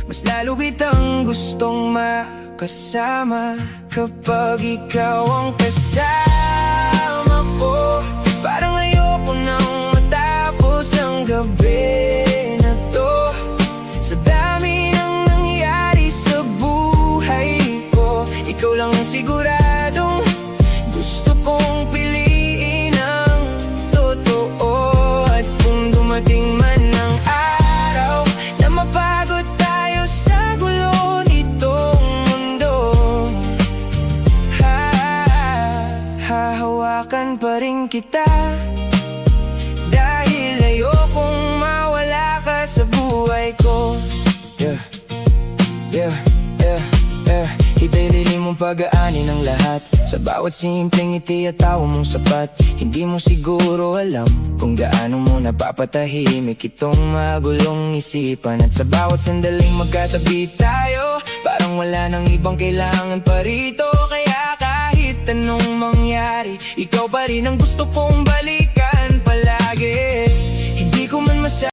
Mas lalo kitang gustong makasama kapag ikaw ang kasama ko. Parang ayoko nang matapos ang gabi na to. Sa dami ng nangyari sa buhay ko, ikaw lang ang siguradong gusto kong piliin ang totoo. At kung dumating man ang araw na mapagod tayo sa gulo nitong mundo, hahawakan pa rin kita, dahil ayokong mawala ka sa buhay ko. Yeah, yeah, yeah, yeah. Kita'y lilim mong pag-aani ng lahat. Sa bawat simpleng ngiti at tawa mong sapat. Hindi mo siguro alam kung gaano mo napapatahimik itong magulong isipan. At sa bawat sandaling magkatabi tayo, parang wala nang ibang kailangan pa rito. Kaya kahit anong mangyari, ikaw pa rin ang gusto kong balikan.